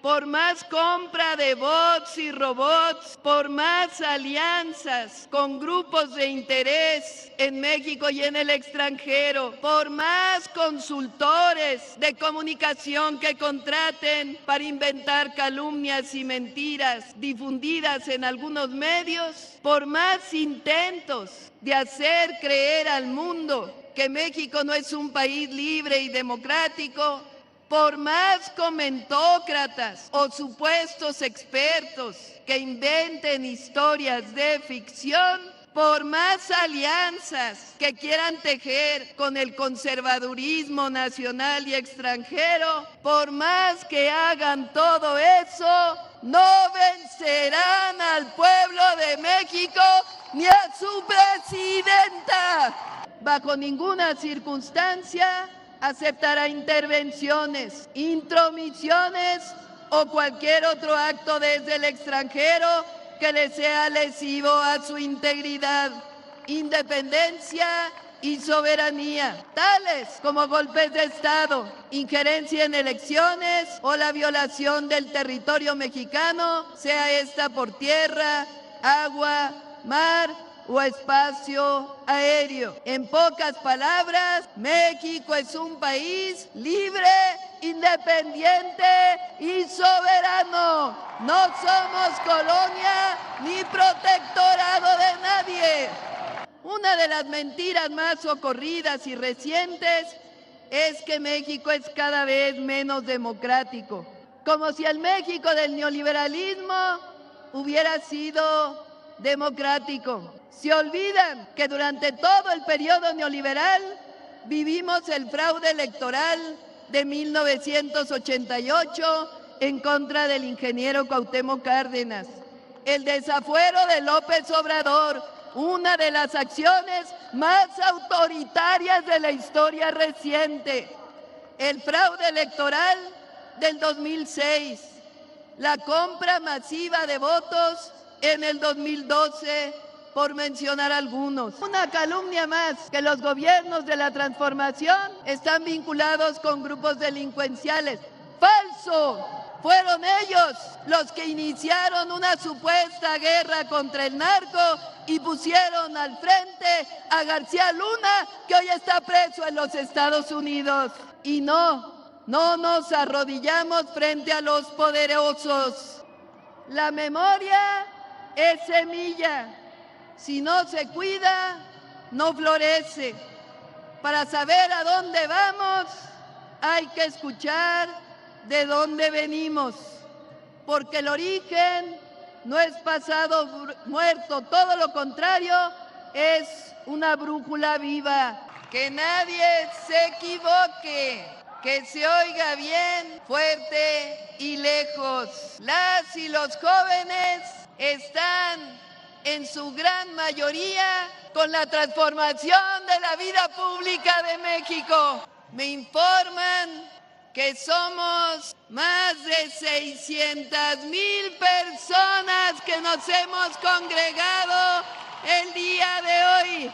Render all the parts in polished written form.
por más compra de bots y robots, por más alianzas con grupos de interés en México y en el extranjero, por más consultores de comunicación que contraten para inventar calumnias y mentiras difundidas en algunos medios, por más intentos de hacer creer al mundo que México no es un país libre y democrático, por más comentócratas o supuestos expertos que inventen historias de ficción, por más alianzas que quieran tejer con el conservadurismo nacional y extranjero, por más que hagan todo eso, no vencerán al pueblo de México ni a su presidenta. Bajo ninguna circunstancia aceptará intervenciones, intromisiones o cualquier otro acto desde el extranjero que le sea lesivo a su integridad, independencia y soberanía, tales como golpes de Estado, injerencia en elecciones o la violación del territorio mexicano, sea esta por tierra, agua, mar o espacio aéreo. En pocas palabras, México es un país libre, independiente y soberano. No somos colonia ni protectorado de nadie. Una de las mentiras más ocurridas y recientes es que México es cada vez menos democrático, como si el México del neoliberalismo hubiera sido democrático. Se olvidan que durante todo el periodo neoliberal vivimos el fraude electoral de 1988 en contra del ingeniero Cuauhtémoc Cárdenas, el desafuero de López Obrador, una de las acciones más autoritarias de la historia reciente, el fraude electoral del 2006, la compra masiva de votos en el 2012, por mencionar algunos. Una calumnia más, que los gobiernos de la transformación están vinculados con grupos delincuenciales. ¡Falso! Fueron ellos los que iniciaron una supuesta guerra contra el narco y pusieron al frente a García Luna, que hoy está preso en los Estados Unidos. Y no nos arrodillamos frente a los poderosos. La memoria es semilla. Si no se cuida, no florece. Para saber a dónde vamos, hay que escuchar de dónde venimos, porque el origen no es pasado muerto, todo lo contrario, es una brújula viva. Que nadie se equivoque, que se oiga bien, fuerte y lejos. Las y los jóvenes están en su gran mayoría con la transformación de la vida pública de México. Me informan que somos más de 600,000 personas que nos hemos congregado el día de hoy.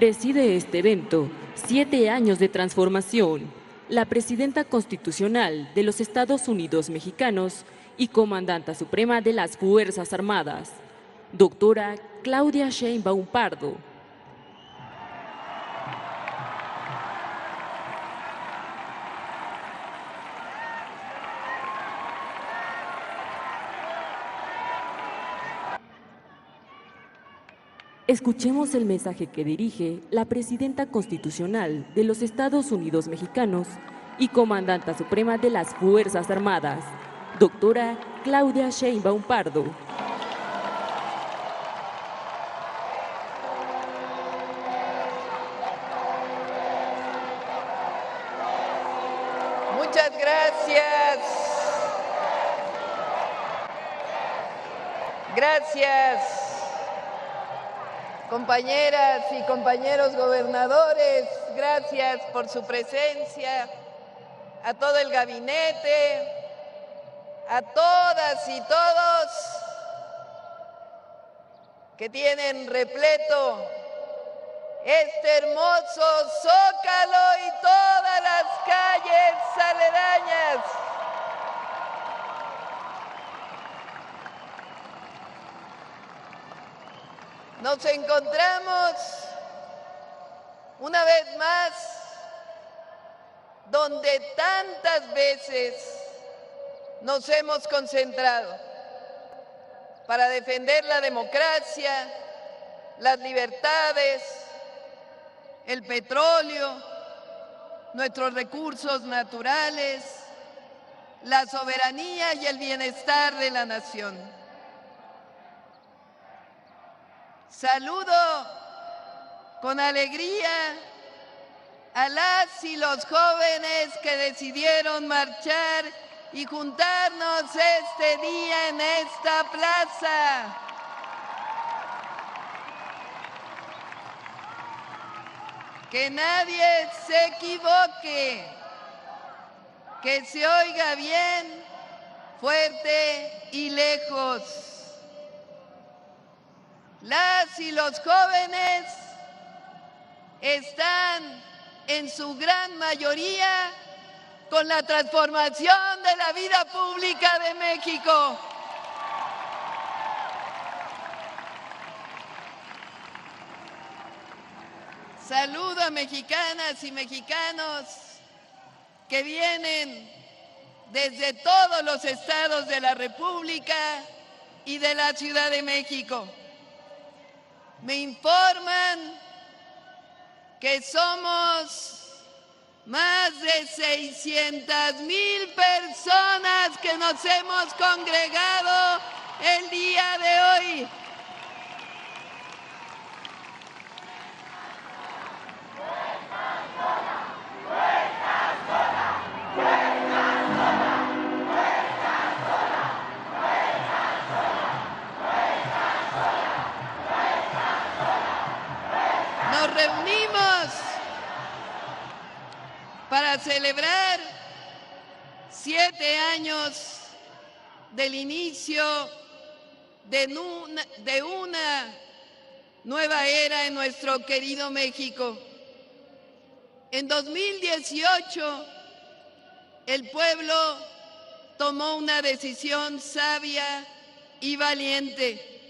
Preside este evento 7 años de transformación, la presidenta constitucional de los Estados Unidos mexicanos y comandanta suprema de las Fuerzas Armadas, doctora Claudia Sheinbaum Pardo. Escuchemos el mensaje que dirige la presidenta constitucional de los Estados Unidos mexicanos y comandanta suprema de las Fuerzas Armadas, doctora Claudia Sheinbaum Pardo. Muchas gracias. Gracias. Compañeras y compañeros gobernadores, gracias por su presencia, a todo el gabinete, a todas y todos que tienen repleto este hermoso Zócalo y todas las calles aledañas. Nos encontramos una vez más donde tantas veces nos hemos concentrado para defender la democracia, las libertades, el petróleo, nuestros recursos naturales, la soberanía y el bienestar de la nación. Saludo con alegría a las y los jóvenes que decidieron marchar y juntarnos este día en esta plaza. Que nadie se equivoque, que se oiga bien, fuerte y lejos. Las y los jóvenes están en su gran mayoría con la transformación de la vida pública de México. Saludo a mexicanas y mexicanos que vienen desde todos los estados de la República y de la Ciudad de México. Me informan que somos más de 600,000 personas que nos hemos congregado el día de hoy. Nos reunimos para celebrar 7 años del inicio de una nueva era en nuestro querido México. En 2018, el pueblo tomó una decisión sabia y valiente: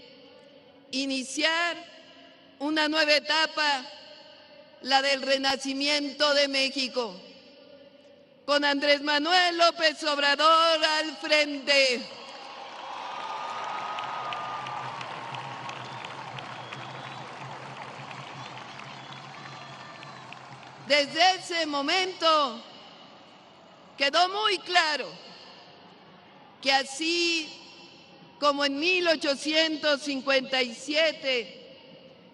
iniciar una nueva etapa, la del renacimiento de México, con Andrés Manuel López Obrador al frente. Desde ese momento quedó muy claro que así como en 1857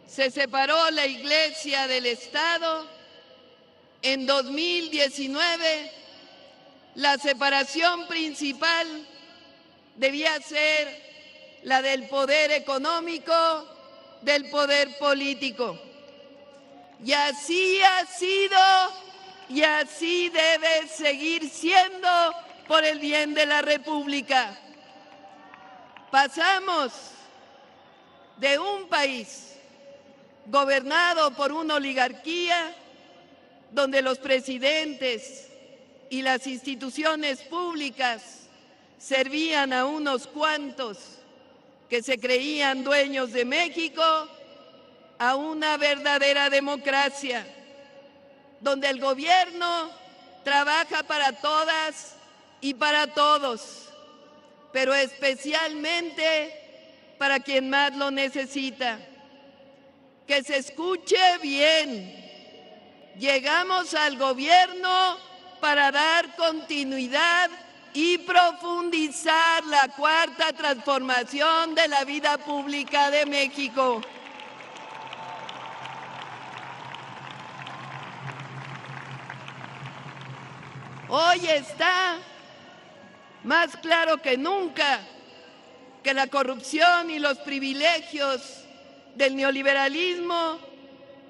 se separó la Iglesia del Estado, en 2019 la separación principal debía ser la del poder económico del poder político. Y así ha sido y así debe seguir siendo por el bien de la República. Pasamos de un país gobernado por una oligarquía donde los presidentes y las instituciones públicas servían a unos cuantos que se creían dueños de México, a una verdadera democracia, donde el gobierno trabaja para todas y para todos, pero especialmente para quien más lo necesita. Que se escuche bien. Llegamos al gobierno para dar continuidad y profundizar la cuarta transformación de la vida pública de México. Hoy está más claro que nunca que la corrupción y los privilegios del neoliberalismo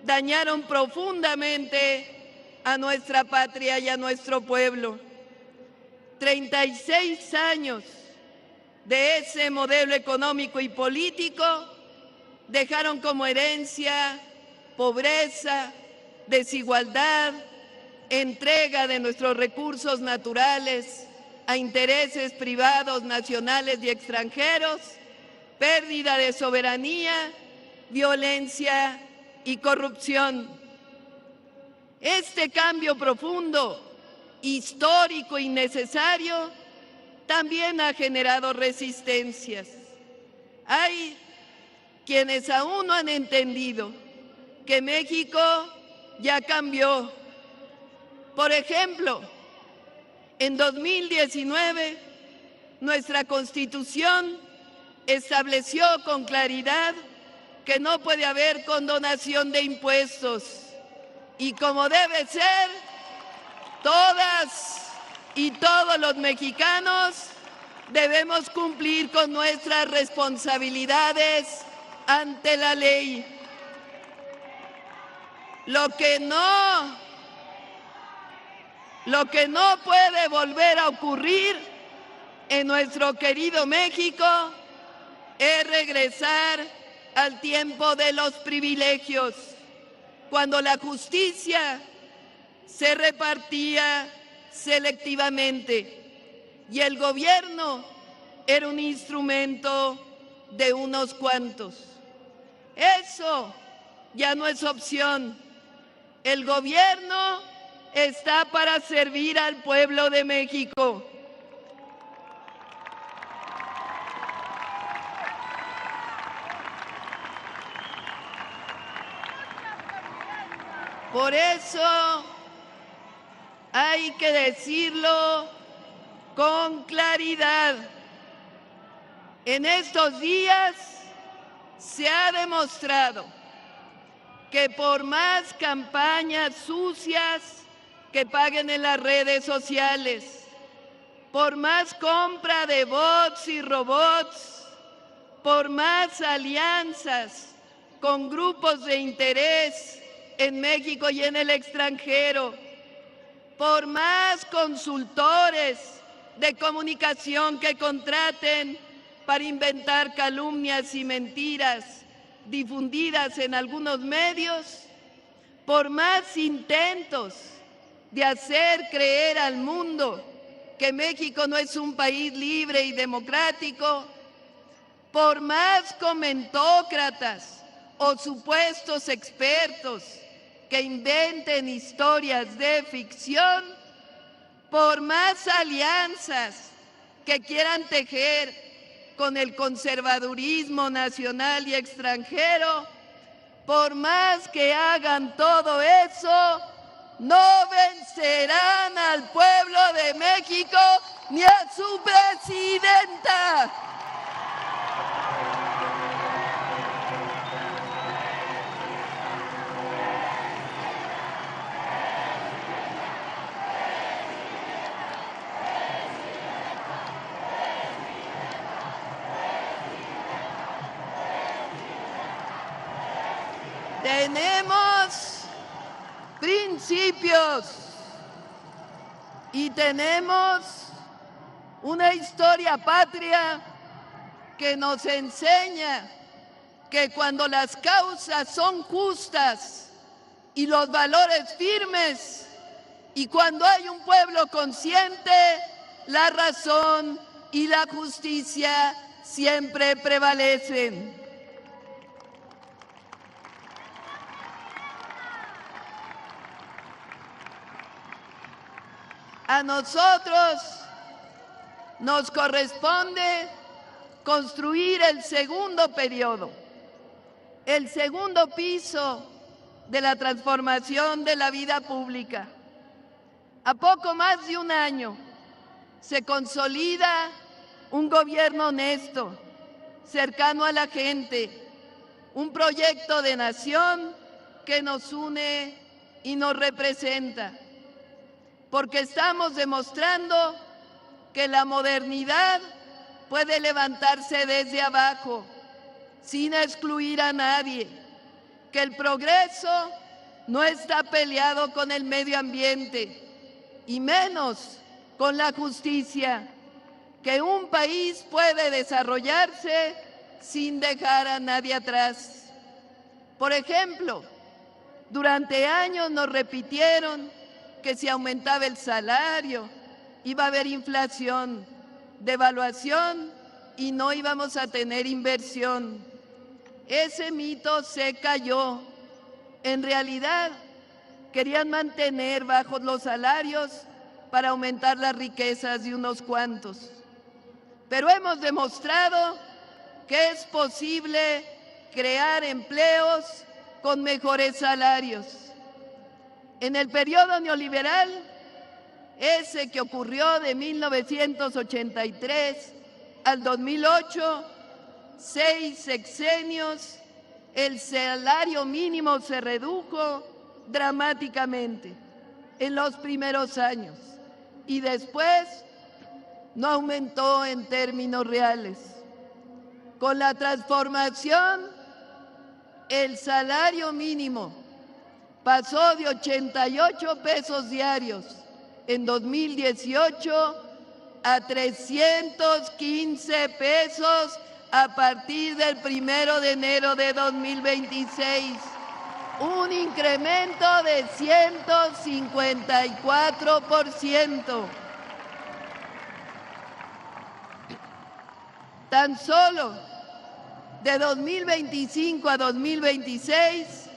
dañaron profundamente a nuestra patria y a nuestro pueblo. 36 años de ese modelo económico y político dejaron como herencia pobreza, desigualdad, entrega de nuestros recursos naturales a intereses privados nacionales y extranjeros, pérdida de soberanía, violencia y corrupción. Este cambio profundo, histórico y necesario también ha generado resistencias. Hay quienes aún no han entendido que México ya cambió. Por ejemplo, en 2019, nuestra Constitución estableció con claridad que no puede haber condonación de impuestos. Y como debe ser, todas y todos los mexicanos debemos cumplir con nuestras responsabilidades ante la ley. Lo que no puede volver a ocurrir en nuestro querido México es regresar al tiempo de los privilegios, cuando la justicia se repartía selectivamente y el gobierno era un instrumento de unos cuantos. Eso ya no es opción. El gobierno está para servir al pueblo de México. Por eso hay que decirlo con claridad. En estos días se ha demostrado que por más campañas sucias que paguen en las redes sociales, por más compra de bots y robots, por más alianzas con grupos de interés en México y en el extranjero, por más consultores de comunicación que contraten para inventar calumnias y mentiras difundidas en algunos medios, por más intentos de hacer creer al mundo que México no es un país libre y democrático, por más comentócratas o supuestos expertos que inventen historias de ficción, por más alianzas que quieran tejer con el conservadurismo nacional y extranjero, por más que hagan todo eso, no vencerán al pueblo de México ni a su presidenta. Tenemos principios y tenemos una historia patria que nos enseña que cuando las causas son justas y los valores firmes, y cuando hay un pueblo consciente, la razón y la justicia siempre prevalecen. A nosotros nos corresponde construir el segundo periodo, el segundo piso de la transformación de la vida pública. A poco más de un año se consolida un gobierno honesto, cercano a la gente, un proyecto de nación que nos une y nos representa, porque estamos demostrando que la modernidad puede levantarse desde abajo, sin excluir a nadie, que el progreso no está peleado con el medio ambiente, y menos con la justicia, que un país puede desarrollarse sin dejar a nadie atrás. Por ejemplo, durante años nos repitieron que si aumentaba el salario, iba a haber inflación, devaluación y no íbamos a tener inversión. Ese mito se cayó. En realidad, querían mantener bajos los salarios para aumentar las riquezas de unos cuantos. Pero hemos demostrado que es posible crear empleos con mejores salarios. En el periodo neoliberal, ese que ocurrió de 1983 al 2008, 6 sexenios, el salario mínimo se redujo dramáticamente en los primeros años y después no aumentó en términos reales. Con la transformación, el salario mínimo pasó de 88 pesos diarios en 2018 a 315 pesos a partir del 1 de enero de 2026, un incremento de 154%. Tan solo de 2025 a 2026,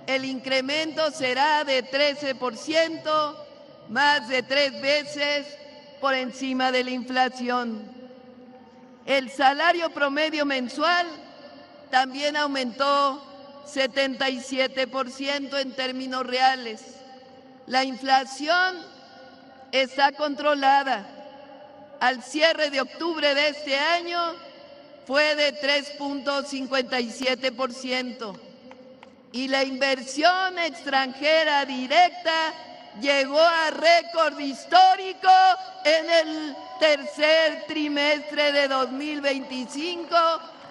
el incremento será de 13%, más de 3 veces por encima de la inflación. El salario promedio mensual también aumentó 77% en términos reales. La inflación está controlada. Al cierre de octubre de este año fue de 3.57% y la inversión extranjera directa llegó a récord histórico en el tercer trimestre de 2025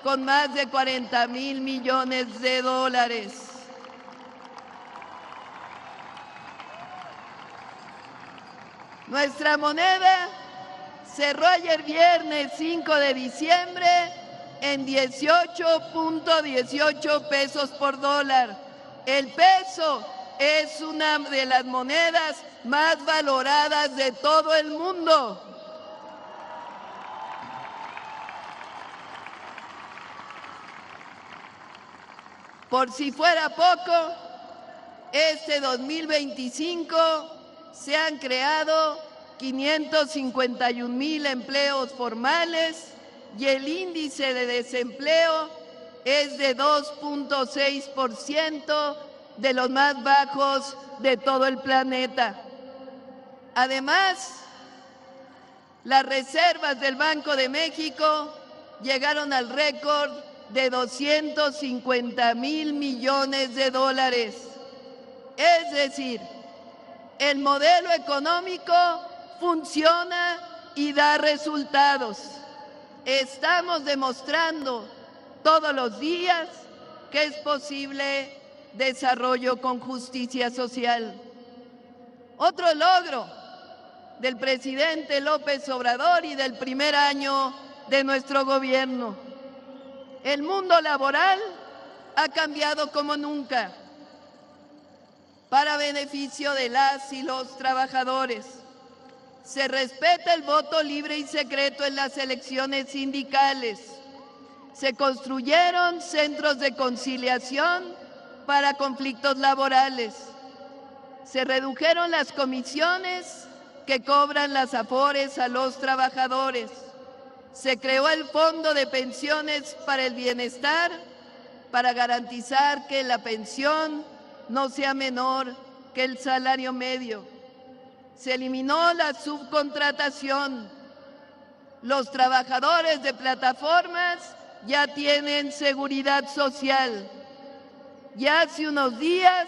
con más de 40,000 millones de dólares. Nuestra moneda cerró ayer viernes 5 de diciembre en 18.18 pesos por dólar. El peso es una de las monedas más valoradas de todo el mundo. Por si fuera poco, este 2025 se han creado 551,000 empleos formales y el índice de desempleo es de 2.6%, de los más bajos de todo el planeta. Además, las reservas del Banco de México llegaron al récord de 250,000 millones de dólares. Es decir, el modelo económico funciona y da resultados. Estamos demostrando todos los días que es posible desarrollo con justicia social. Otro logro del presidente López Obrador y del primer año de nuestro gobierno. El mundo laboral ha cambiado como nunca para beneficio de las y los trabajadores. Se respeta el voto libre y secreto en las elecciones sindicales. Se construyeron centros de conciliación para conflictos laborales. Se redujeron las comisiones que cobran las afores a los trabajadores. Se creó el Fondo de Pensiones para el Bienestar para garantizar que la pensión no sea menor que el salario medio. Se eliminó la subcontratación. Los trabajadores de plataformas ya tienen seguridad social. Ya hace unos días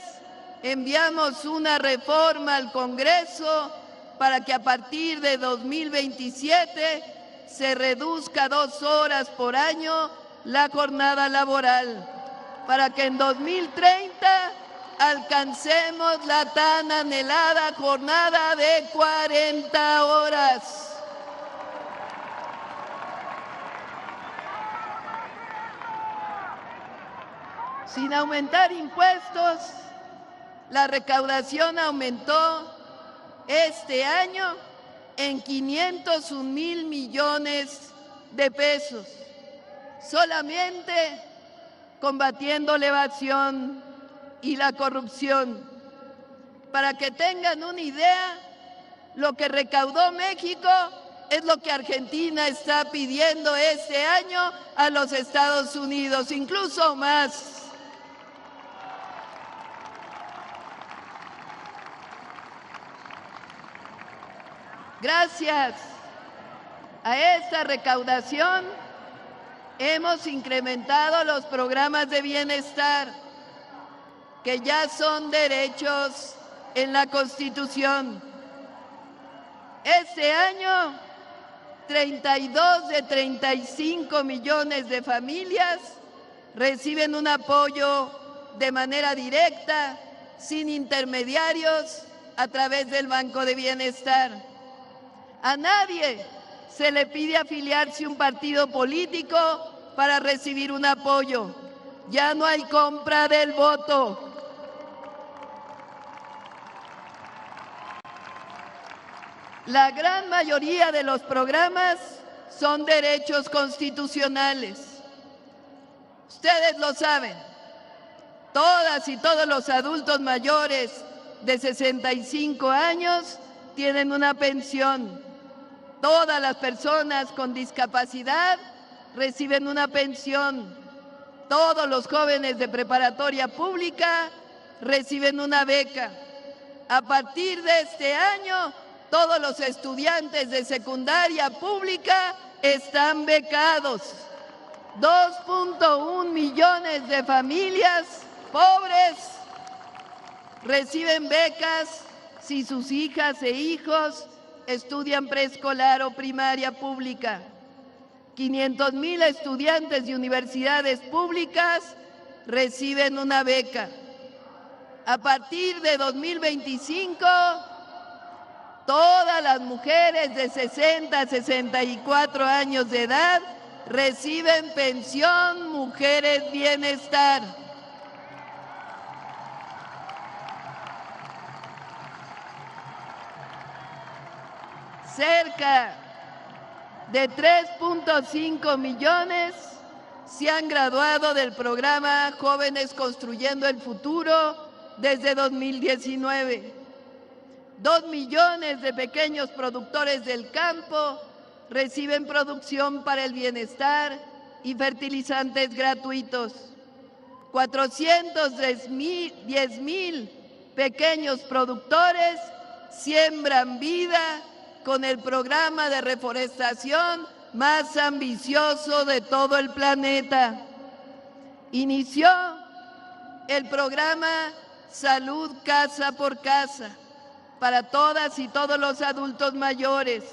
enviamos una reforma al Congreso para que a partir de 2027 se reduzca 2 horas por año la jornada laboral, para que en 2030 alcancemos la tan anhelada jornada de 40 horas. Sin aumentar impuestos, la recaudación aumentó este año en 501,000 millones de pesos, solamente combatiendo la evasión y la corrupción. Para que tengan una idea, lo que recaudó México es lo que Argentina está pidiendo este año a los Estados Unidos, incluso más. Gracias a esta recaudación hemos incrementado los programas de bienestar, que ya son derechos en la Constitución. Este año, 32 de 35 millones de familias reciben un apoyo de manera directa, sin intermediarios, a través del Banco de Bienestar. A nadie se le pide afiliarse a un partido político para recibir un apoyo. Ya no hay compra del voto. La gran mayoría de los programas son derechos constitucionales. Ustedes lo saben. Todas y todos los adultos mayores de 65 años tienen una pensión. Todas las personas con discapacidad reciben una pensión. Todos los jóvenes de preparatoria pública reciben una beca. A partir de este año, todos los estudiantes de secundaria pública están becados. 2.1 millones de familias pobres reciben becas si sus hijas e hijos estudian preescolar o primaria pública. 500,000 estudiantes de universidades públicas reciben una beca. A partir de 2025, todas las mujeres de 60 a 64 años de edad reciben pensión Mujeres Bienestar. Cerca de 3.5 millones se han graduado del programa Jóvenes Construyendo el Futuro desde 2019. 2 millones de pequeños productores del campo reciben producción para el bienestar y fertilizantes gratuitos. 410,000 pequeños productores siembran vida con el programa de reforestación más ambicioso de todo el planeta. Inició el programa Salud Casa por Casa para todas y todos los adultos mayores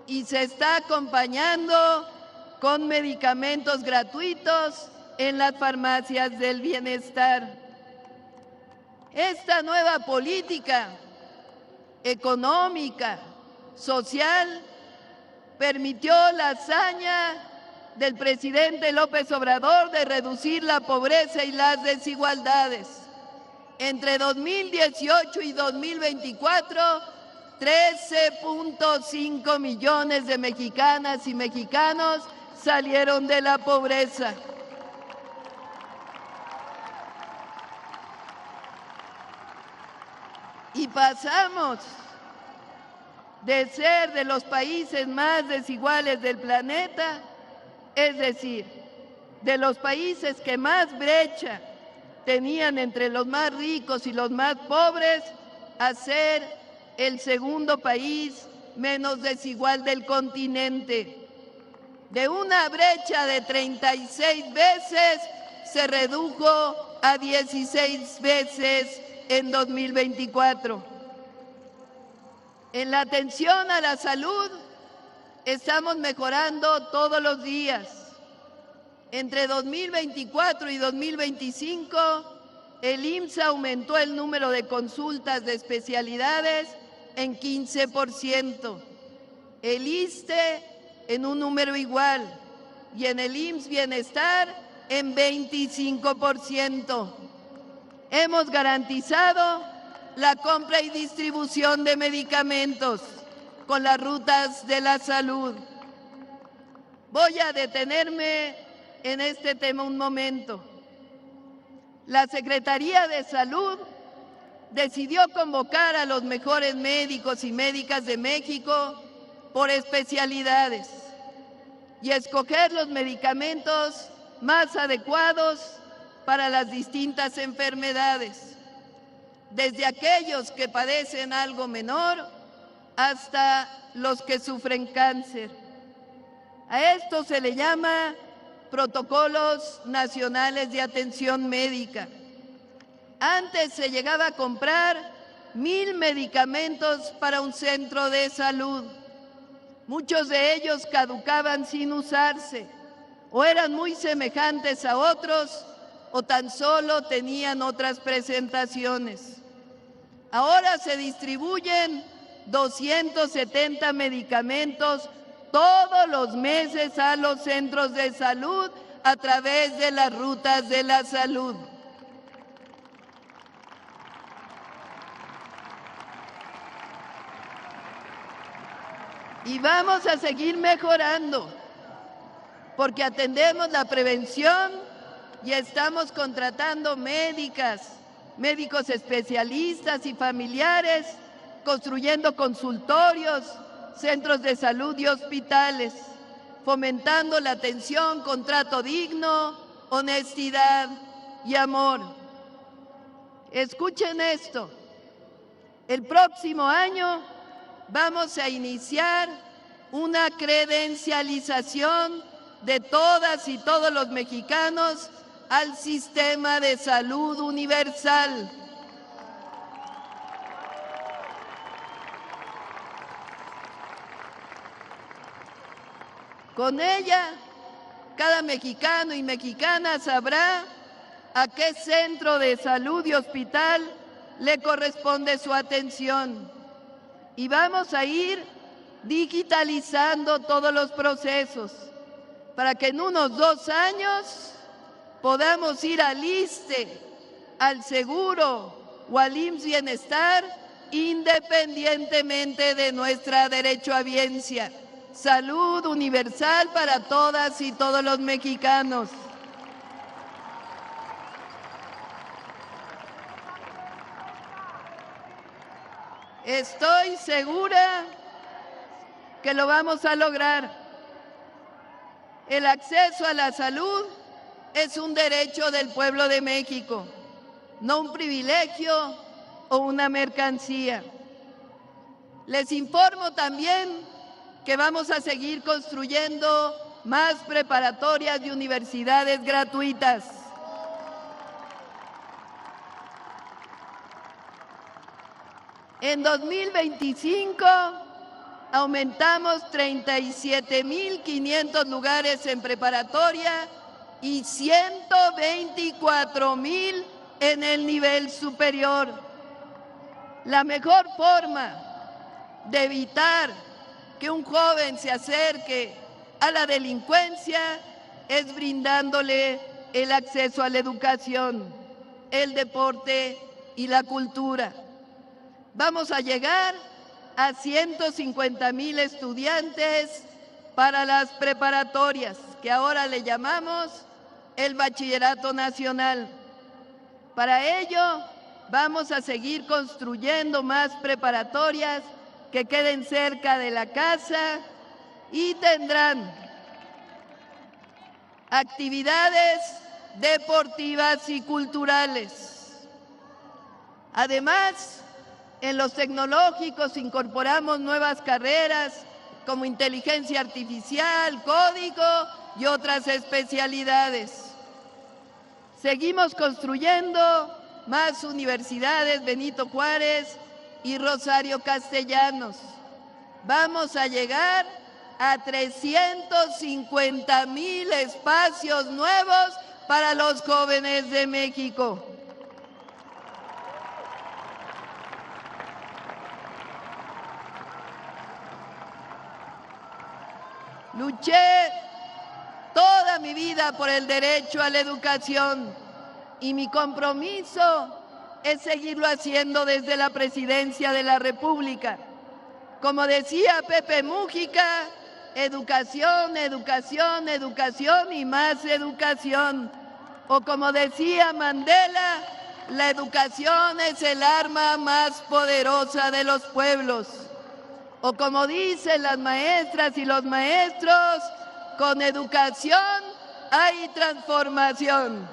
y se está acompañando con medicamentos gratuitos en las farmacias del bienestar. Esta nueva política económica, social, permitió la hazaña del presidente López Obrador de reducir la pobreza y las desigualdades. Entre 2018 y 2024, 13.5 millones de mexicanas y mexicanos salieron de la pobreza. Y pasamos de ser de los países más desiguales del planeta, es decir, de los países que más brecha tenían entre los más ricos y los más pobres, a ser el segundo país menos desigual del continente. De una brecha de 36 veces se redujo a 16 veces en 2024. En la atención a la salud estamos mejorando todos los días. Entre 2024 y 2025, el IMSS aumentó el número de consultas de especialidades en 15%, el ISSSTE en un número igual y en el IMSS Bienestar en 25%. Hemos garantizado la compra y distribución de medicamentos con las rutas de la salud. Voy a detenerme en este tema un momento. La Secretaría de Salud decidió convocar a los mejores médicos y médicas de México por especialidades y escoger los medicamentos más adecuados para las distintas enfermedades, desde aquellos que padecen algo menor hasta los que sufren cáncer. A esto se le llama protocolos nacionales de atención médica. Antes se llegaba a comprar 1,000 medicamentos para un centro de salud. Muchos de ellos caducaban sin usarse, o eran muy semejantes a otros, o tan solo tenían otras presentaciones. Ahora se distribuyen 270 medicamentos todos los meses a los centros de salud a través de las rutas de la salud. Y vamos a seguir mejorando, porque atendemos la prevención y estamos contratando médicas, médicos especialistas y familiares, construyendo consultorios, centros de salud y hospitales, fomentando la atención con trato digno, honestidad y amor. Escuchen esto, el próximo año vamos a iniciar una credencialización de todas y todos los mexicanos al sistema de salud universal. Con ella, cada mexicano y mexicana sabrá a qué centro de salud y hospital le corresponde su atención. Y vamos a ir digitalizando todos los procesos para que en unos 2 años podamos ir al ISSSTE, al Seguro o al IMSS Bienestar, independientemente de nuestra derechohabiencia. Salud universal para todas y todos los mexicanos. Estoy segura que lo vamos a lograr. El acceso a la salud es un derecho del pueblo de México, no un privilegio o una mercancía. Les informo también que vamos a seguir construyendo más preparatorias y universidades gratuitas. En 2025 aumentamos 37.500 lugares en preparatoria y 124.000 en el nivel superior. La mejor forma de evitar que un joven se acerque a la delincuencia es brindándole el acceso a la educación, el deporte y la cultura. Vamos a llegar a 150,000 estudiantes para las preparatorias, que ahora le llamamos el Bachillerato Nacional. Para ello, vamos a seguir construyendo más preparatorias que queden cerca de la casa y tendrán actividades deportivas y culturales. Además, en los tecnológicos incorporamos nuevas carreras como inteligencia artificial, código y otras especialidades. Seguimos construyendo más universidades Benito Juárez y Rosario Castellanos. Vamos a llegar a 350,000 espacios nuevos para los jóvenes de México. Luché toda mi vida por el derecho a la educación y mi compromiso es seguirlo haciendo desde la Presidencia de la República. Como decía Pepe Mújica, educación, educación, educación y más educación. O como decía Mandela, la educación es el arma más poderosa de los pueblos. O como dicen las maestras y los maestros, con educación hay transformación.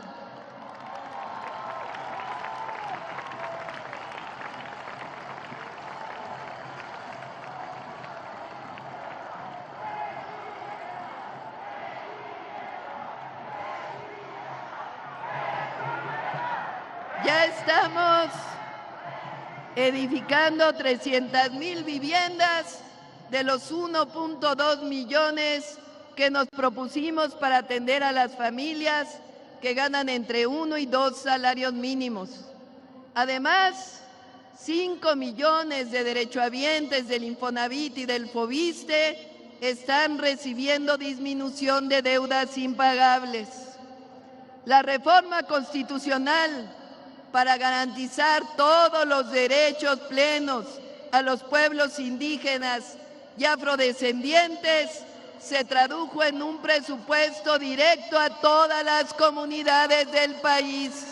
Ya estamos edificando 300,000 viviendas de los 1.2 millones que nos propusimos para atender a las familias que ganan entre 1 y 2 salarios mínimos. Además, 5 millones de derechohabientes del Infonavit y del Fobiste están recibiendo disminución de deudas impagables. La reforma constitucional para garantizar todos los derechos plenos a los pueblos indígenas y afrodescendientes se tradujo en un presupuesto directo a todas las comunidades del país.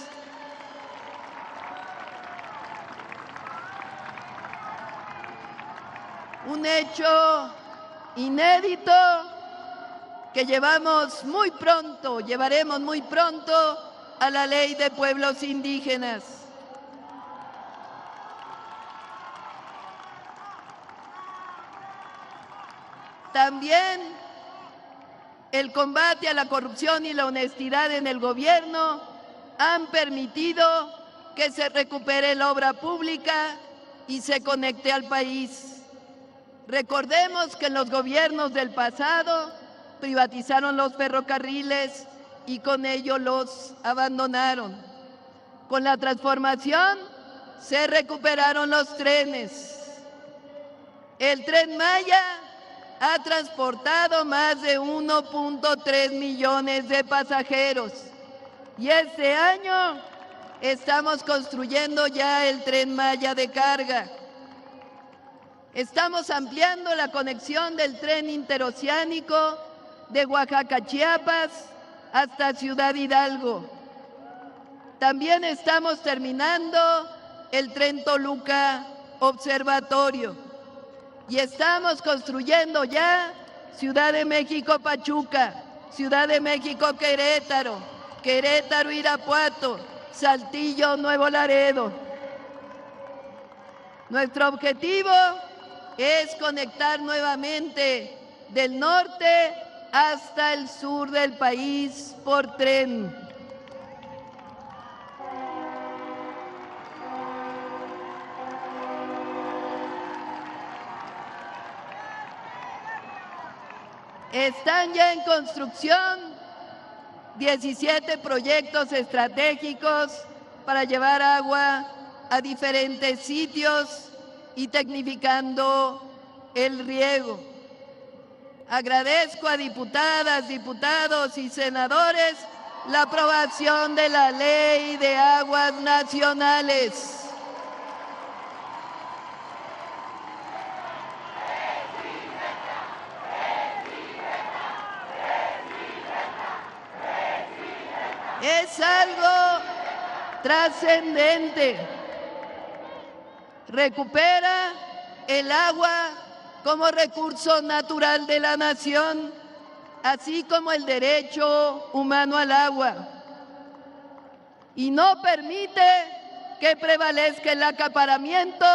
Un hecho inédito que llevaremos muy pronto a la Ley de Pueblos Indígenas. También el combate a la corrupción y la honestidad en el gobierno han permitido que se recupere la obra pública y se conecte al país. Recordemos que en los gobiernos del pasado privatizaron los ferrocarriles y con ello los abandonaron. Con la transformación se recuperaron los trenes. El Tren Maya ha transportado más de 1.3 millones de pasajeros y este año estamos construyendo ya el Tren Maya de carga. Estamos ampliando la conexión del tren interoceánico de Oaxaca a Chiapas hasta Ciudad Hidalgo. También estamos terminando el tren Toluca Observatorio y estamos construyendo ya Ciudad de México Pachuca, Ciudad de México Querétaro, Querétaro Irapuato, Saltillo Nuevo Laredo. Nuestro objetivo es conectar nuevamente del norte hasta el sur del país por tren. Están ya en construcción 17 proyectos estratégicos para llevar agua a diferentes sitios y tecnificando el riego. Agradezco a diputadas, diputados y senadores la aprobación de la Ley de Aguas Nacionales. Es algo trascendente. Recupera el agua como recurso natural de la nación, así como el derecho humano al agua. Y no permite que prevalezca el acaparamiento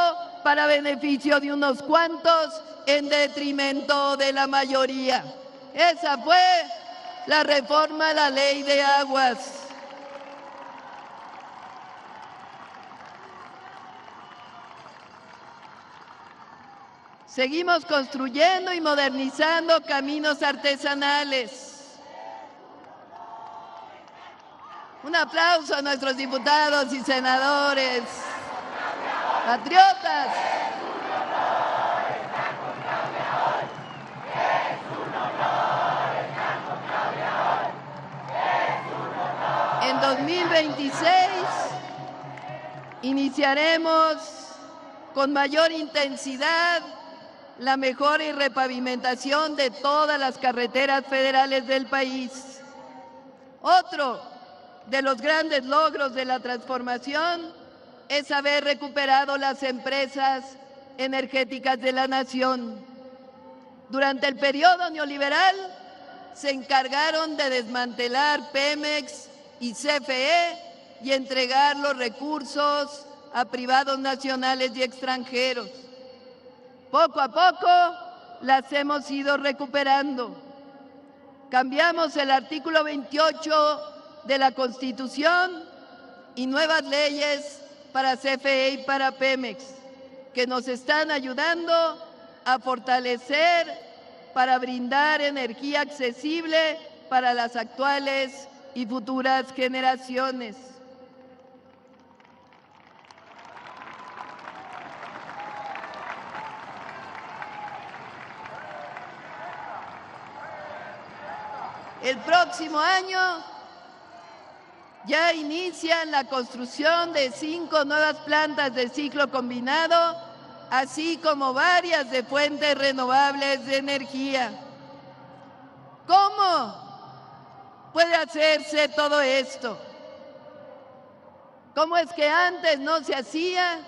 para beneficio de unos cuantos en detrimento de la mayoría. Esa fue la reforma a la Ley de Aguas. Seguimos construyendo y modernizando caminos artesanales. Un aplauso a nuestros diputados y senadores, patriotas. En 2026 iniciaremos con mayor intensidad la mejora y repavimentación de todas las carreteras federales del país. Otro de los grandes logros de la transformación es haber recuperado las empresas energéticas de la nación. Durante el periodo neoliberal se encargaron de desmantelar Pemex y CFE y entregar los recursos a privados nacionales y extranjeros. Poco a poco las hemos ido recuperando. Cambiamos el artículo 28 de la Constitución y nuevas leyes para CFE y para Pemex, que nos están ayudando a fortalecer para brindar energía accesible para las actuales y futuras generaciones. El próximo año ya inician la construcción de 5 nuevas plantas de ciclo combinado, así como varias de fuentes renovables de energía. ¿Cómo puede hacerse todo esto? ¿Cómo es que antes no se hacía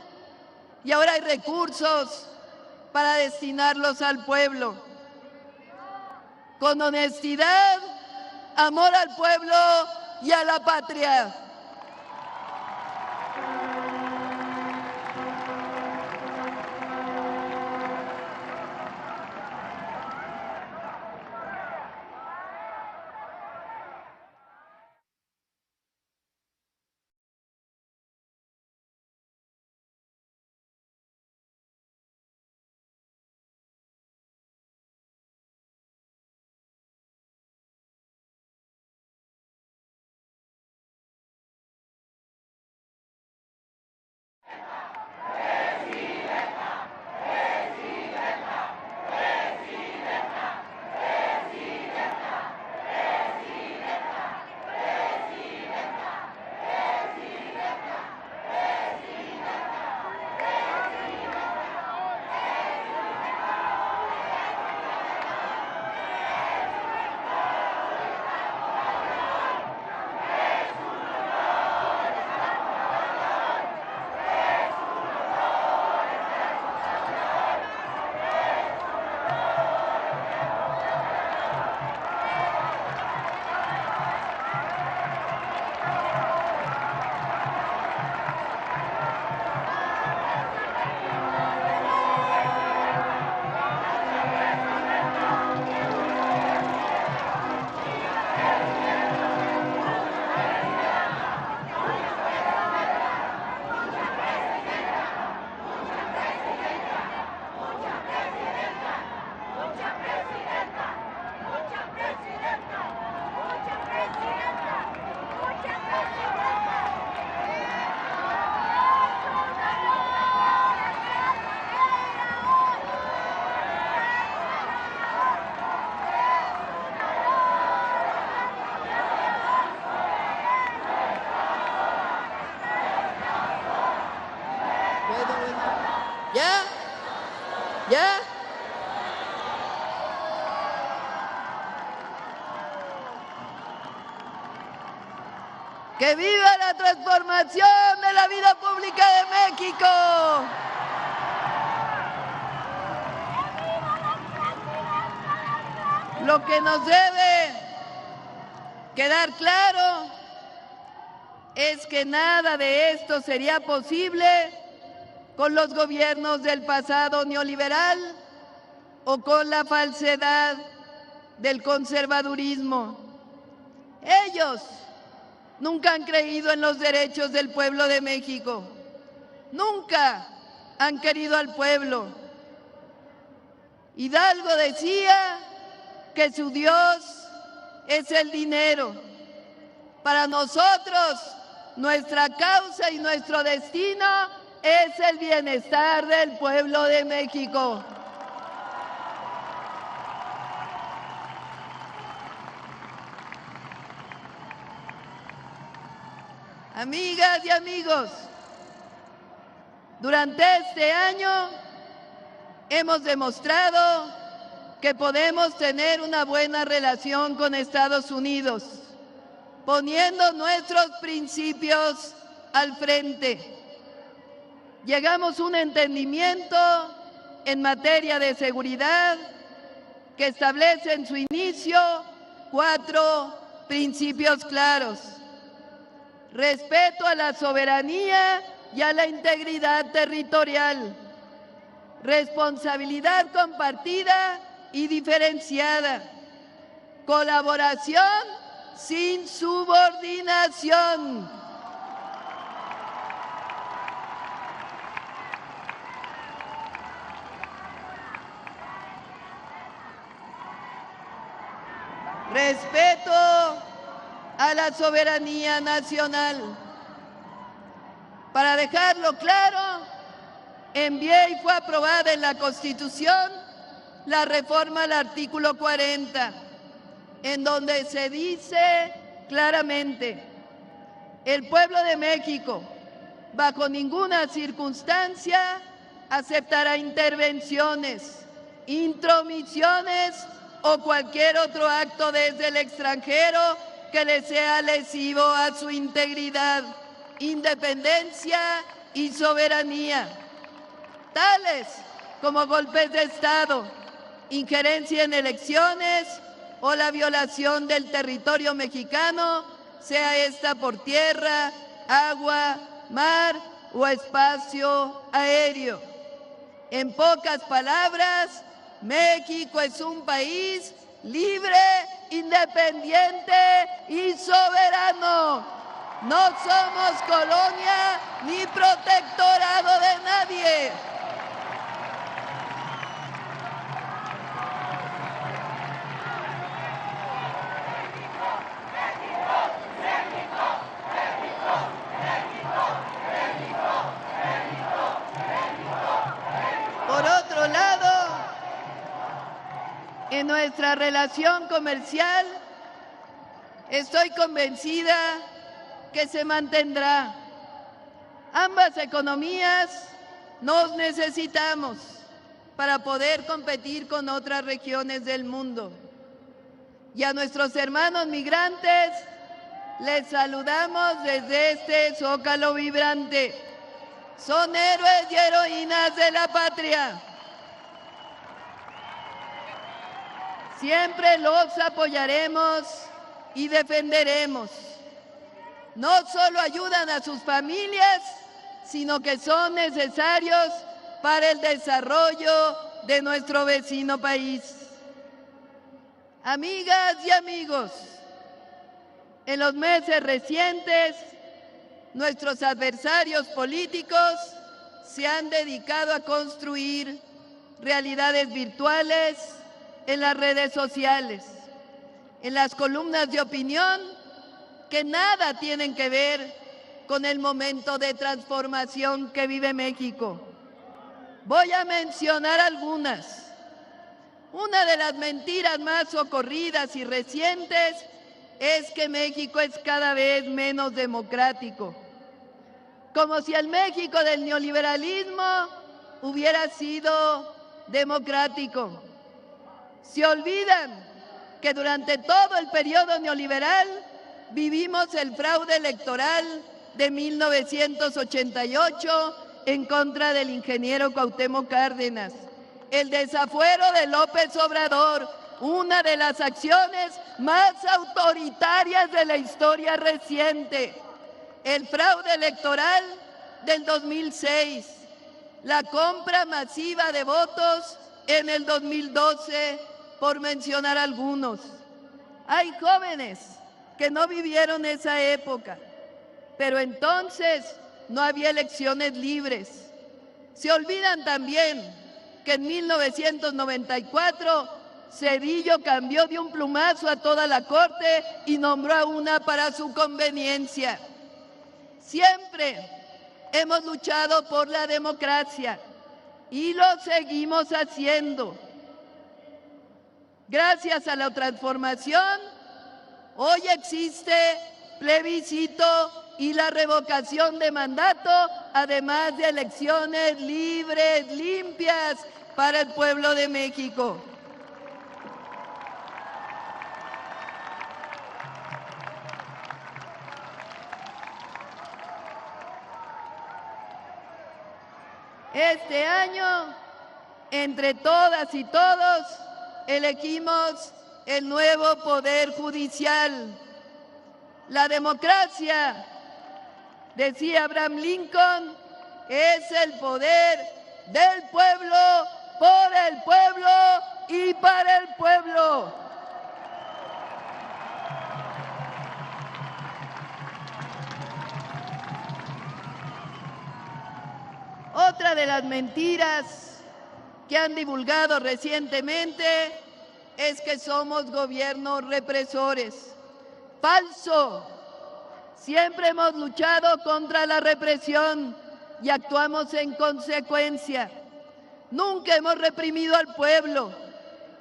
y ahora hay recursos para destinarlos al pueblo? Con honestidad, amor al pueblo y a la patria. ¡Que viva la transformación de la vida pública de México! Lo que nos debe quedar claro es que nada de esto sería posible con los gobiernos del pasado neoliberal o con la falsedad del conservadurismo. Ellos nunca han creído en los derechos del pueblo de México. Nunca han querido al pueblo. Hidalgo decía que su Dios es el dinero. Para nosotros, nuestra causa y nuestro destino es el bienestar del pueblo de México. Amigas y amigos, durante este año hemos demostrado que podemos tener una buena relación con Estados Unidos, poniendo nuestros principios al frente. Llegamos a un entendimiento en materia de seguridad que establece en su inicio 4 principios claros: respeto a la soberanía y a la integridad territorial, responsabilidad compartida y diferenciada, colaboración sin subordinación, respeto a la soberanía nacional. Para dejarlo claro, envié y fue aprobada en la Constitución la reforma al artículo 40, en donde se dice claramente: el pueblo de México, bajo ninguna circunstancia, aceptará intervenciones, intromisiones o cualquier otro acto desde el extranjero que le sea lesivo a su integridad, independencia y soberanía, tales como golpes de Estado, injerencia en elecciones o la violación del territorio mexicano, sea esta por tierra, agua, mar o espacio aéreo. En pocas palabras, México es un país libre, independiente y soberano. No somos colonia ni protectorado de nadie. Por otro lado, en nuestra relación comercial, estoy convencida que se mantendrá. Ambas economías nos necesitamos para poder competir con otras regiones del mundo. Y a nuestros hermanos migrantes les saludamos desde este Zócalo vibrante. Son héroes y heroínas de la patria. Siempre los apoyaremos y defenderemos. No solo ayudan a sus familias, sino que son necesarios para el desarrollo de nuestro vecino país. Amigas y amigos, en los meses recientes, nuestros adversarios políticos se han dedicado a construir realidades virtuales en las redes sociales, en las columnas de opinión que nada tienen que ver con el momento de transformación que vive México. Voy a mencionar algunas. Una de las mentiras más ocurridas y recientes es que México es cada vez menos democrático, como si el México del neoliberalismo hubiera sido democrático. Se olvidan que durante todo el periodo neoliberal vivimos el fraude electoral de 1988 en contra del ingeniero Cuauhtémoc Cárdenas, el desafuero de López Obrador, una de las acciones más autoritarias de la historia reciente, el fraude electoral del 2006, la compra masiva de votos en el 2012, por mencionar algunos. Hay jóvenes que no vivieron esa época, pero entonces no había elecciones libres. Se olvidan también que en 1994 Zedillo cambió de un plumazo a toda la Corte y nombró a una para su conveniencia. Siempre hemos luchado por la democracia y lo seguimos haciendo. Gracias a la transformación, hoy existe plebiscito y la revocación de mandato, además de elecciones libres, limpias para el pueblo de México. Este año, entre todas y todos, elegimos el nuevo Poder Judicial. La democracia, decía Abraham Lincoln, es el poder del pueblo, por el pueblo y para el pueblo. Otra de las mentiras que han divulgado recientemente es que somos gobiernos represores. ¡Falso! Siempre hemos luchado contra la represión y actuamos en consecuencia. Nunca hemos reprimido al pueblo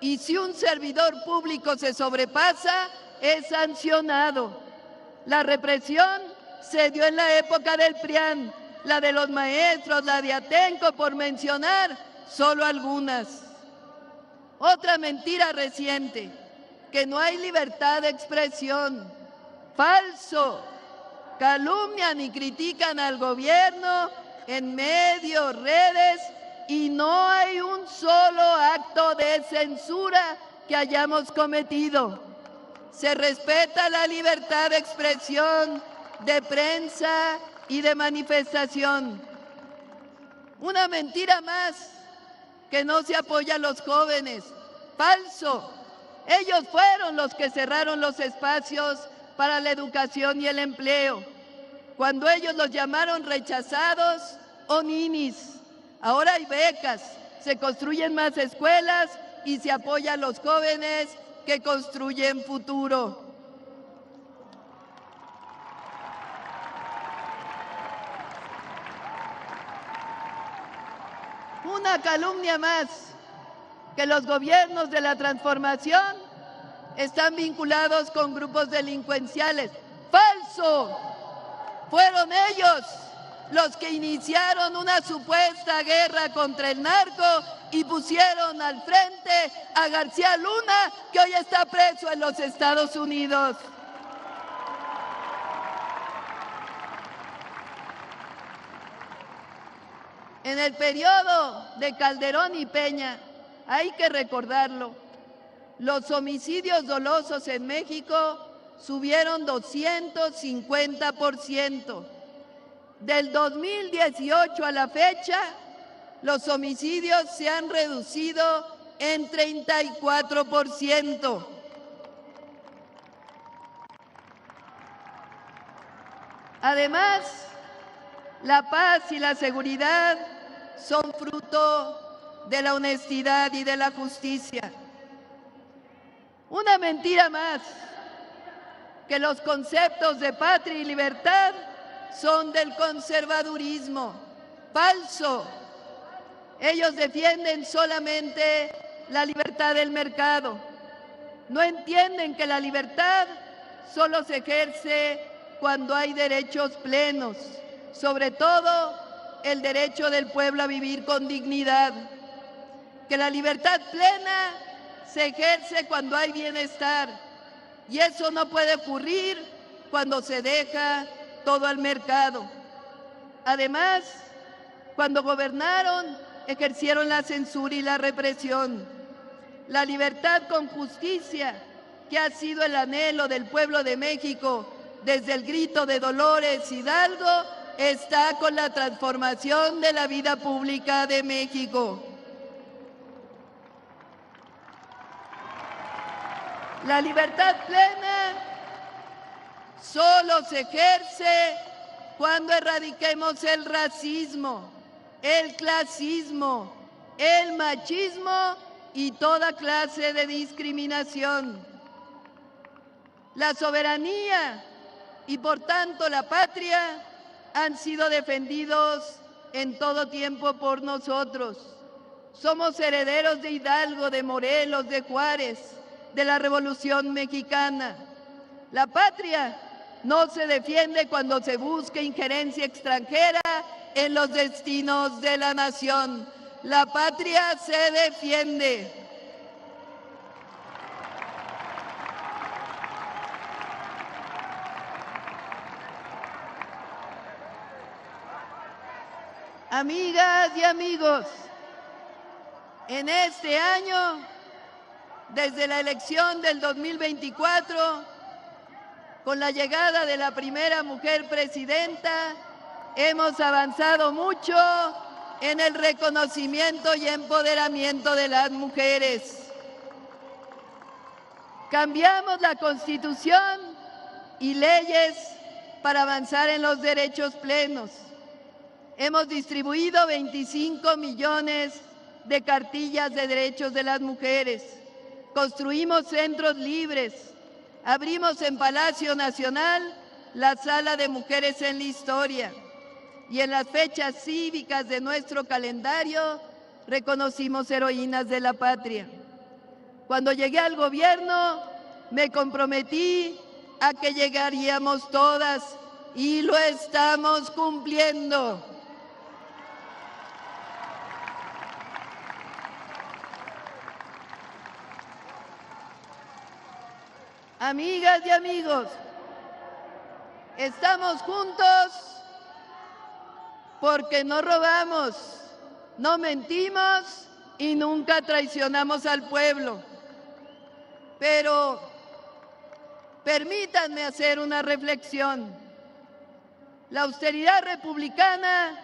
y si un servidor público se sobrepasa, es sancionado. La represión se dio en la época del PRIAN, la de los maestros, la de Atenco, por mencionar solo algunas. Otra mentira reciente, que no hay libertad de expresión. Falso. Calumnian y critican al gobierno en medios, redes, y no hay un solo acto de censura que hayamos cometido. Se respeta la libertad de expresión, de prensa y de manifestación. Una mentira más, que no se apoya a los jóvenes. Falso. Ellos fueron los que cerraron los espacios para la educación y el empleo, cuando ellos los llamaron rechazados o ninis. Ahora hay becas, se construyen más escuelas y se apoya a los jóvenes que construyen futuro. Una calumnia más, que los gobiernos de la transformación están vinculados con grupos delincuenciales. ¡Falso! Fueron ellos los que iniciaron una supuesta guerra contra el narco y pusieron al frente a García Luna, que hoy está preso en los Estados Unidos. En el periodo de Calderón y Peña, hay que recordarlo, los homicidios dolosos en México subieron 250%. Del 2018 a la fecha, los homicidios se han reducido en 34%. Además, la paz y la seguridad son fruto de la honestidad y de la justicia. Una mentira más, que los conceptos de patria y libertad son del conservadurismo. Falso. Ellos defienden solamente la libertad del mercado. No entienden que la libertad solo se ejerce cuando hay derechos plenos, sobre todo el derecho del pueblo a vivir con dignidad. Que la libertad plena se ejerce cuando hay bienestar, y eso no puede ocurrir cuando se deja todo al mercado. Además, cuando gobernaron, ejercieron la censura y la represión. La libertad con justicia, que ha sido el anhelo del pueblo de México desde el grito de Dolores Hidalgo, está con la transformación de la vida pública de México. La libertad plena solo se ejerce cuando erradiquemos el racismo, el clasismo, el machismo y toda clase de discriminación. La soberanía y por tanto la patria han sido defendidos en todo tiempo por nosotros. Somos herederos de Hidalgo, de Morelos, de Juárez, de la Revolución Mexicana. La patria no se defiende cuando se busca injerencia extranjera en los destinos de la nación. La patria se defiende. Amigas y amigos, en este año, desde la elección del 2024, con la llegada de la primera mujer presidenta, hemos avanzado mucho en el reconocimiento y empoderamiento de las mujeres. Cambiamos la Constitución y leyes para avanzar en los derechos plenos. Hemos distribuido 25 millones de cartillas de derechos de las mujeres. Construimos centros libres. Abrimos en Palacio Nacional la Sala de Mujeres en la Historia. Y en las fechas cívicas de nuestro calendario reconocimos heroínas de la patria. Cuando llegué al gobierno, me comprometí a que llegaríamos todas y lo estamos cumpliendo. Amigas y amigos, estamos juntos porque no robamos, no mentimos y nunca traicionamos al pueblo. Pero permítanme hacer una reflexión. La austeridad republicana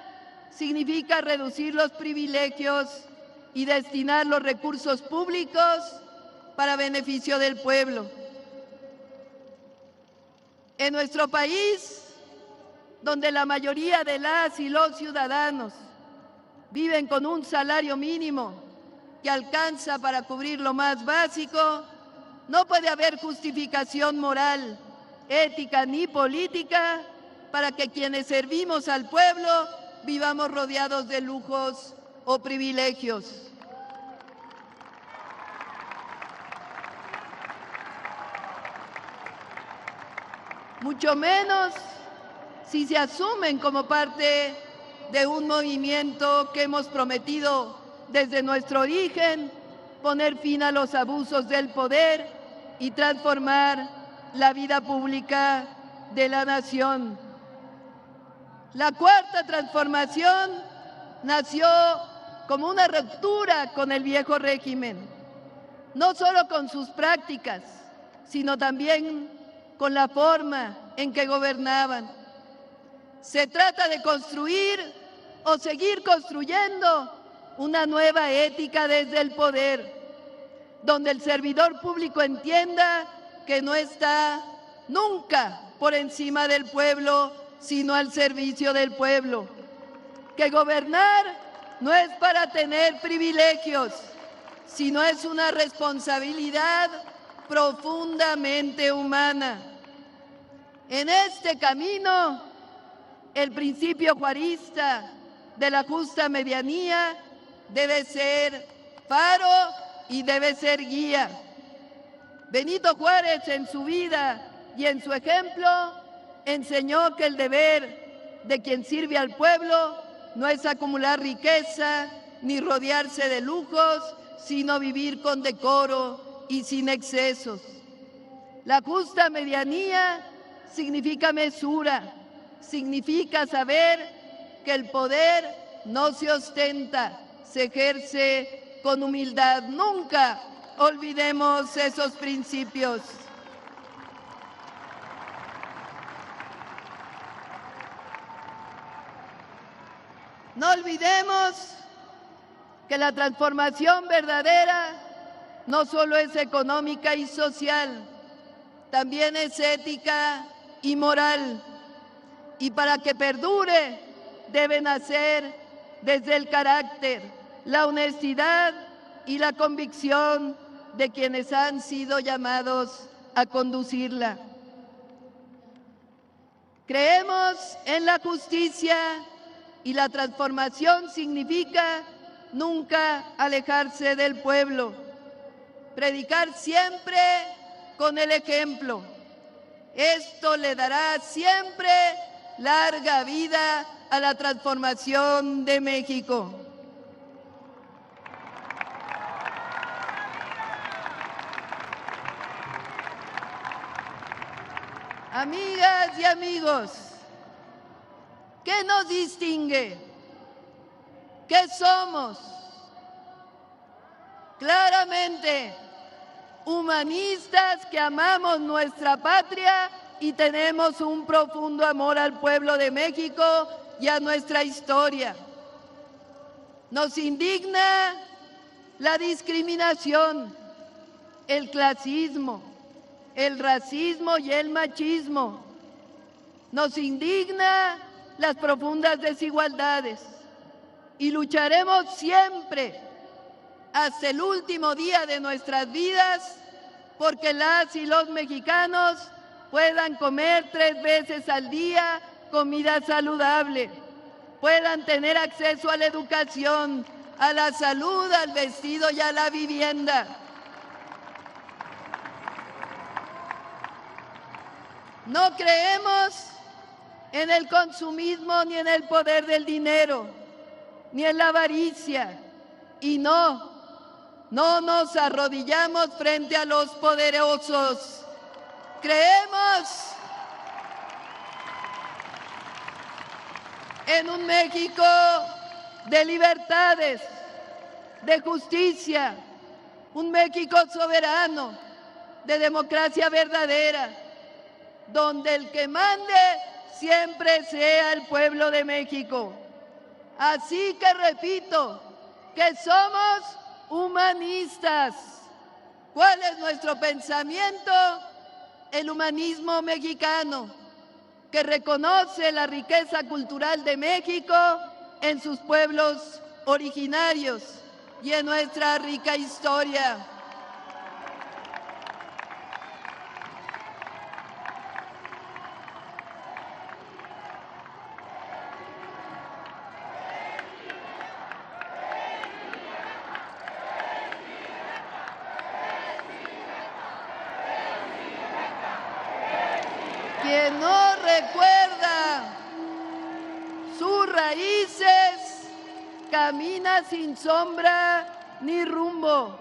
significa reducir los privilegios y destinar los recursos públicos para beneficio del pueblo. En nuestro país, donde la mayoría de las y los ciudadanos viven con un salario mínimo que alcanza para cubrir lo más básico, no puede haber justificación moral, ética ni política para que quienes servimos al pueblo vivamos rodeados de lujos o privilegios. Mucho menos si se asumen como parte de un movimiento que hemos prometido desde nuestro origen, poner fin a los abusos del poder y transformar la vida pública de la nación. La cuarta transformación nació como una ruptura con el viejo régimen, no solo con sus prácticas, sino también con la forma en que gobernaban. Se trata de construir o seguir construyendo una nueva ética desde el poder, donde el servidor público entienda que no está nunca por encima del pueblo, sino al servicio del pueblo. Que gobernar no es para tener privilegios, sino es una responsabilidad profundamente humana. En este camino, el principio juarista de la justa medianía debe ser faro y debe ser guía. Benito Juárez, en su vida y en su ejemplo, enseñó que el deber de quien sirve al pueblo no es acumular riqueza ni rodearse de lujos, sino vivir con decoro y sin excesos. La justa medianía significa mesura, significa saber que el poder no se ostenta, se ejerce con humildad. Nunca olvidemos esos principios. No olvidemos que la transformación verdadera no solo es económica y social, también es ética y moral. Y para que perdure, debe nacer desde el carácter, la honestidad y la convicción de quienes han sido llamados a conducirla. Creemos en la justicia y la transformación significa nunca alejarse del pueblo, predicar siempre con el ejemplo. Esto le dará siempre larga vida a la transformación de México. Amigas y amigos, ¿qué nos distingue? ¿Qué somos? Claramente, humanistas que amamos nuestra patria y tenemos un profundo amor al pueblo de México y a nuestra historia. Nos indigna la discriminación, el clasismo, el racismo y el machismo. Nos indigna las profundas desigualdades y lucharemos siempre hasta el último día de nuestras vidas porque las y los mexicanos puedan comer 3 veces al día comida saludable, puedan tener acceso a la educación, a la salud, al vestido y a la vivienda. No creemos en el consumismo ni en el poder del dinero, ni en la avaricia. Y no nos arrodillamos frente a los poderosos. Creemos en un México de libertades, de justicia, un México soberano, de democracia verdadera, donde el que mande siempre sea el pueblo de México. Así que repito, que somos humanistas. ¿Cuál es nuestro pensamiento? El humanismo mexicano, que reconoce la riqueza cultural de México en sus pueblos originarios y en nuestra rica historia. Quien no recuerda sus raíces, camina sin sombra ni rumbo.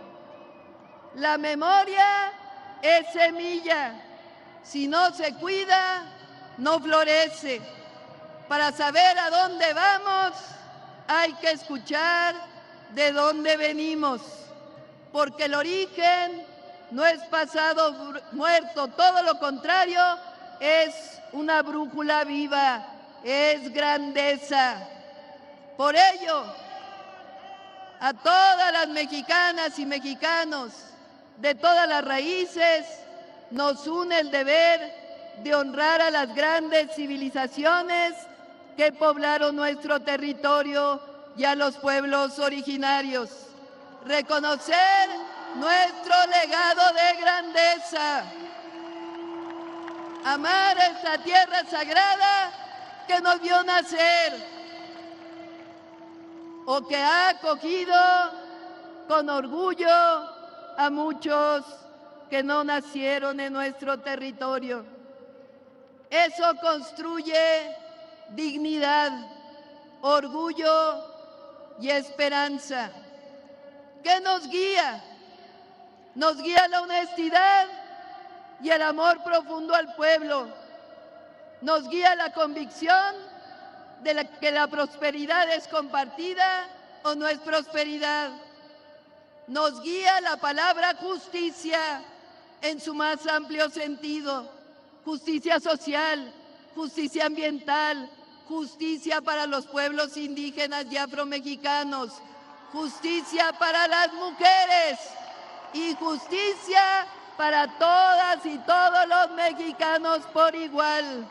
La memoria es semilla. Si no se cuida, no florece. Para saber a dónde vamos, hay que escuchar de dónde venimos. Porque el origen no es pasado muerto, todo lo contrario, es una brújula viva, es grandeza. Por ello, a todas las mexicanas y mexicanos de todas las raíces, nos une el deber de honrar a las grandes civilizaciones que poblaron nuestro territorio y a los pueblos originarios. Reconocer nuestro legado de grandeza. Amar esta tierra sagrada que nos vio nacer o que ha acogido con orgullo a muchos que no nacieron en nuestro territorio. Eso construye dignidad, orgullo y esperanza. ¿Qué nos guía? Nos guía la honestidad y el amor profundo al pueblo, Nos guía la convicción de que la prosperidad es compartida o no es prosperidad. Nos guía la palabra justicia en su más amplio sentido. Justicia social, justicia ambiental, justicia para los pueblos indígenas y afromexicanos, justicia para las mujeres y justicia para todas y todos los mexicanos por igual.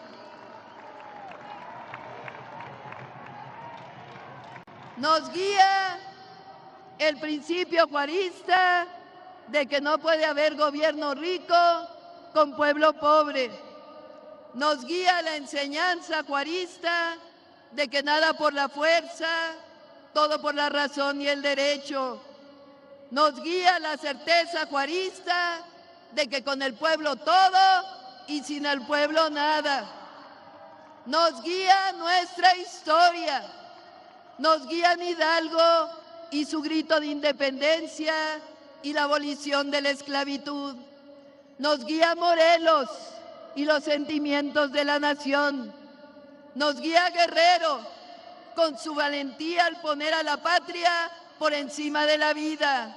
Nos guía el principio juarista de que no puede haber gobierno rico con pueblo pobre. Nos guía la enseñanza juarista de que nada por la fuerza, todo por la razón y el derecho. Nos guía la certeza juarista de que con el pueblo todo y sin el pueblo nada. Nos guía nuestra historia. Nos guían Hidalgo y su grito de independencia y la abolición de la esclavitud. Nos guía Morelos y los sentimientos de la nación. Nos guía Guerrero con su valentía al poner a la patria por encima de la vida.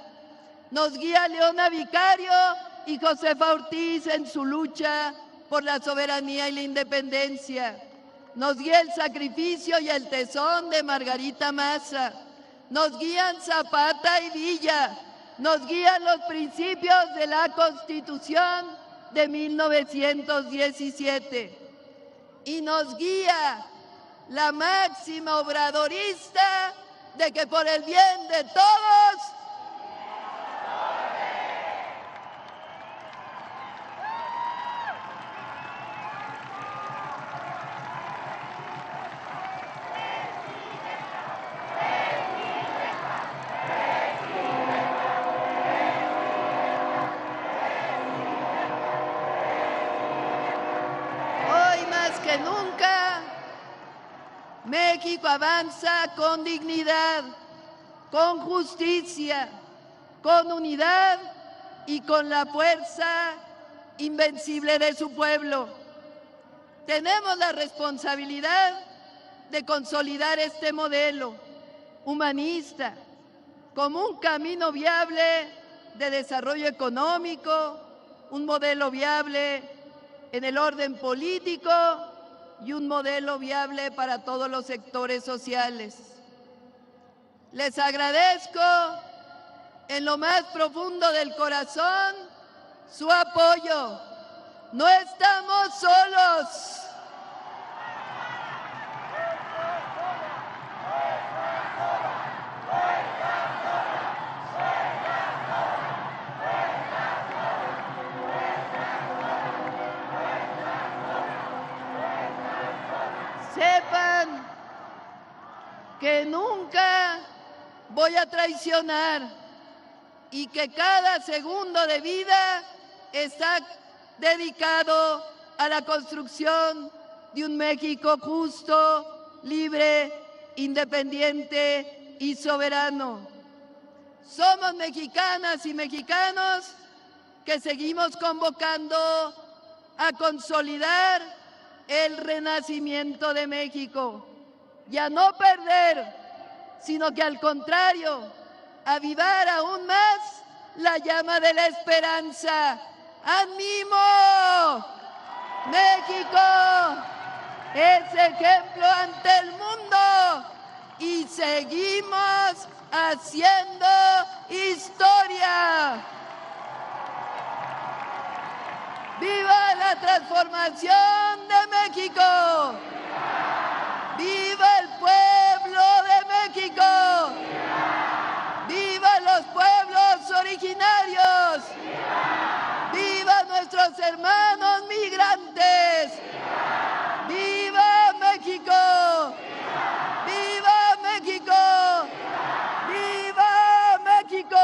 Nos guía Leona Vicario y Josefa Ortiz en su lucha por la soberanía y la independencia. Nos guía el sacrificio y el tesón de Margarita Maza. Nos guían Zapata y Villa. Nos guían los principios de la Constitución de 1917. Y nos guía la máxima obradorista de que por el bien de todos que nunca, México avanza con dignidad, con justicia, con unidad y con la fuerza invencible de su pueblo. Tenemos la responsabilidad de consolidar este modelo humanista como un camino viable de desarrollo económico, un modelo viable en el orden político y un modelo viable para todos los sectores sociales. Les agradezco en lo más profundo del corazón su apoyo. No estamos solos. Sepan que nunca voy a traicionar y que cada segundo de vida está dedicado a la construcción de un México justo, libre, independiente y soberano. Somos mexicanas y mexicanos que seguimos convocando a consolidar el renacimiento de México y a no perder, sino que al contrario, avivar aún más la llama de la esperanza. ¡Ánimo! México es ejemplo ante el mundo y seguimos haciendo historia. ¡Viva la transformación de México! ¡Viva el pueblo de México! ¡Viva los pueblos originarios! ¡Viva nuestros hermanos migrantes! ¡Viva México! ¡Viva México! ¡Viva México!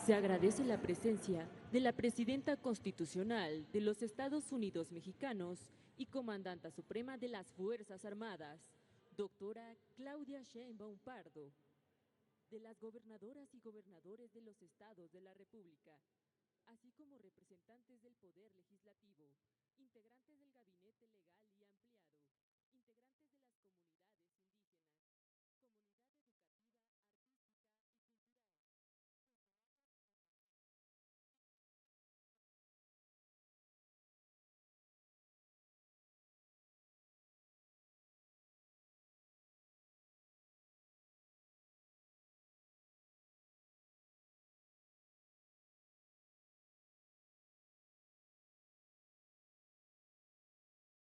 Se agradece la presencia de la Presidenta Constitucional de los Estados Unidos Mexicanos y Comandanta Suprema de las Fuerzas Armadas, doctora Claudia Sheinbaum Pardo, de las gobernadoras y gobernadores de los estados de la República, así como representantes del Poder Legislativo, integrantes del Gabinete Legal y